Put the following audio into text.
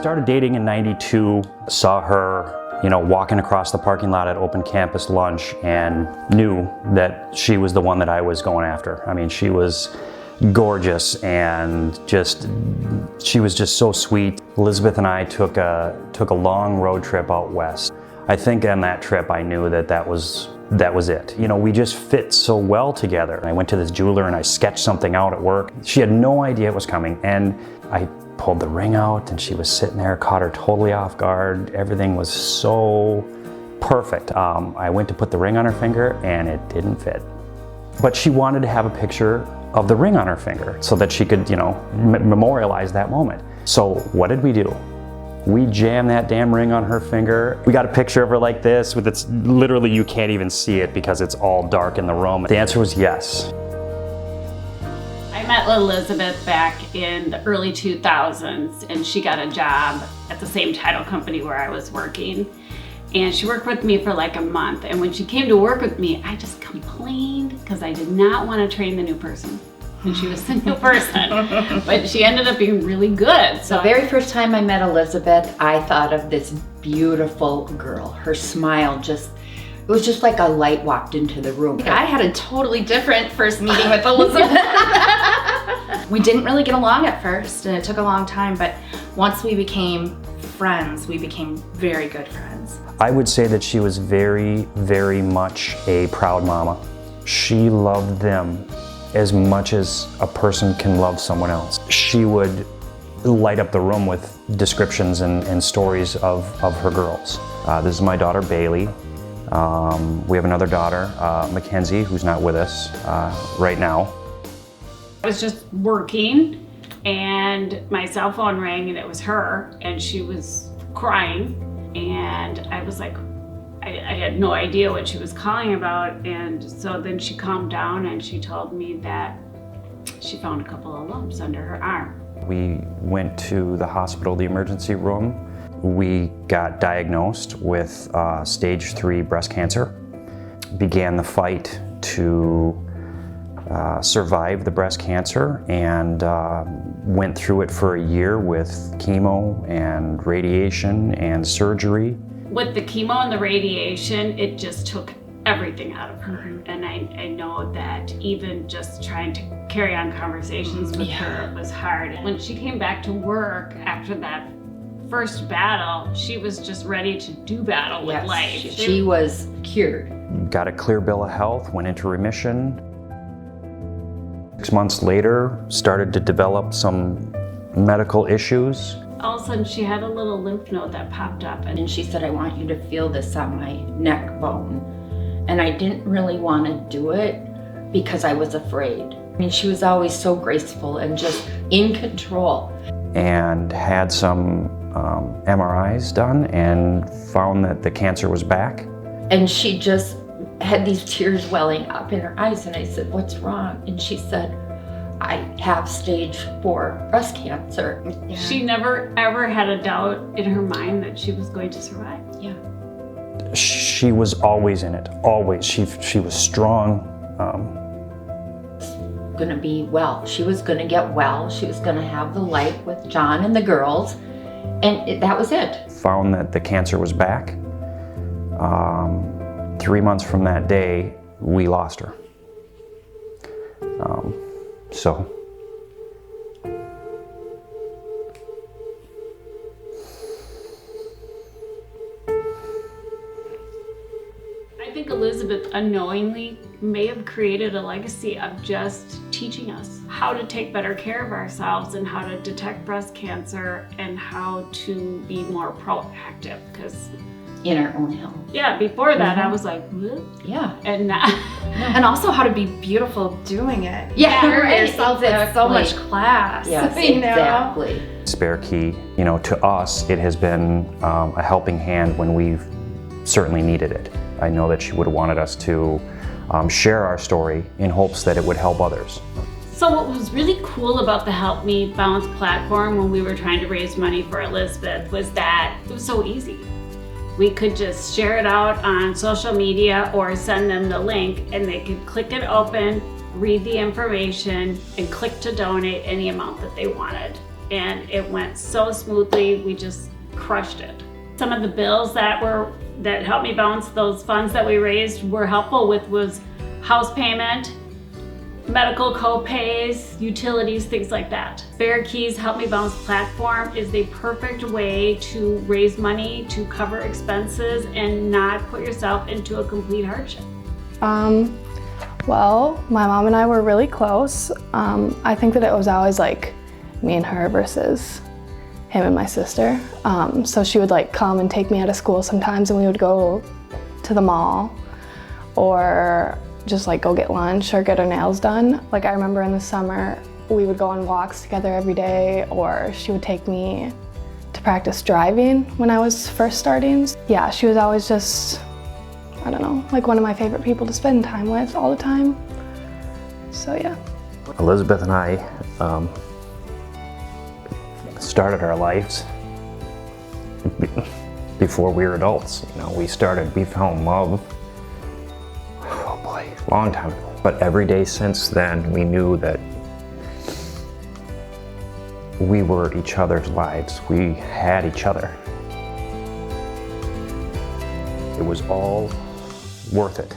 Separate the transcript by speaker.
Speaker 1: Started dating in '92, saw her, walking across the parking lot at open campus lunch and knew that she was the one that I was going after. I mean, she was gorgeous and she was just so sweet. Elizabeth and I took a long road trip out west. I think on that trip I knew that was it. We just fit so well together. I went to this jeweler and I sketched something out at work. She had no idea it was coming, and I pulled the ring out and she was sitting there, caught her totally off guard. Everything was so perfect. I went to put the ring on her finger and it didn't fit. But she wanted to have a picture of the ring on her finger so that she could, memorialize that moment. So what did we do? We jammed that damn ring on her finger. We got a picture of her like this, with it's literally, you can't even see it because it's all dark in the room. The answer was yes.
Speaker 2: I met Elizabeth back in the early 2000s, and she got a job at the same title company where I was working. And she worked with me for like a month. And when she came to work with me, I just complained because I did not want to train the new person. And she was the new person. But she ended up being really good.
Speaker 3: So the very first time I met Elizabeth, I thought of this beautiful girl. Her smile it was just like a light walked into the room.
Speaker 4: I had a totally different first meeting with Elizabeth. We didn't really get along at first, and it took a long time, but once we became friends, we became very good friends.
Speaker 1: I would say that she was very, very much a proud mama. She loved them as much as a person can love someone else. She would light up the room with descriptions and stories of her girls. This is my daughter, Bailey. We have another daughter, Mackenzie, who's not with us right now.
Speaker 2: I was just working and my cell phone rang and it was her, and she was crying, and I was like, I had no idea what she was calling about. And so then she calmed down and she told me that she found a couple of lumps under her arm.
Speaker 1: We went to the hospital, the emergency room. We got diagnosed with stage 3 breast cancer. Began the fight to survive the breast cancer, and went through it for a year with chemo and radiation and surgery.
Speaker 2: With the chemo and the radiation, it just took everything out of her. And I know that even just trying to carry on conversations with her was hard. When she came back to work after that first battle, she was just ready to do battle with life.
Speaker 3: She was cured.
Speaker 1: Got a clear bill of health, went into remission. 6 months later, started to develop some medical issues.
Speaker 2: All of a sudden, she had a little lymph node that popped up.
Speaker 3: And she said, I want you to feel this on my neck bone. And I didn't really want to do it because I was afraid. I mean, she was always so graceful and just in control.
Speaker 1: And had some MRIs done and found that the cancer was back.
Speaker 3: And she just had these tears welling up in her eyes, and I said, what's wrong? And she said, I have stage 4 breast cancer.
Speaker 2: Yeah. She never ever had a doubt in her mind that she was going to survive.
Speaker 3: Yeah.
Speaker 1: She was always in it, always. She was strong.
Speaker 3: Gonna be well. She was gonna get well. She was gonna have the light with John and the girls, and that was it.
Speaker 1: Found that the cancer was back. 3 months from that day, we lost her. So.
Speaker 2: I think Elizabeth unknowingly may have created a legacy of just teaching us how to take better care of ourselves and how to detect breast cancer and how to be more proactive. Because
Speaker 3: in our own health.
Speaker 2: Yeah, before that I was like, what?
Speaker 3: Yeah.
Speaker 2: And
Speaker 4: and also how to be beautiful doing it.
Speaker 3: Yeah,
Speaker 4: right. Yourself with so much class.
Speaker 3: Yes,
Speaker 4: you know?
Speaker 3: exactly.
Speaker 1: Spare Key, to us, it has been a helping hand when we've certainly needed it. I know that she would have wanted us to share our story in hopes that it would help others.
Speaker 2: So what was really cool about the Help Me Balance platform when we were trying to raise money for Elizabeth was that it was so easy. We could just share it out on social media or send them the link, and they could click it open, read the information, and click to donate any amount that they wanted. and it went so smoothly. We just crushed it. Some of the bills that helped me balance those funds that we raised were helpful with was house payment, medical co-pays, utilities, things like that. Bear Keys Help Me Balance platform is the perfect way to raise money to cover expenses and not put yourself into a complete hardship.
Speaker 5: Well, my mom and I were really close. I think that it was always like me and her versus him and my sister. So she would like come and take me out of school sometimes, and we would go to the mall or just like go get lunch or get our nails done. Like I remember in the summer, we would go on walks together every day, or she would take me to practice driving when I was first starting. Yeah, she was always just, I don't know, like one of my favorite people to spend time with all the time. So yeah.
Speaker 1: Elizabeth and I started our lives before we were adults. You know, we found love, oh boy, long time ago. But every day since then, we knew that we were each other's lives. We had each other. It was all worth it.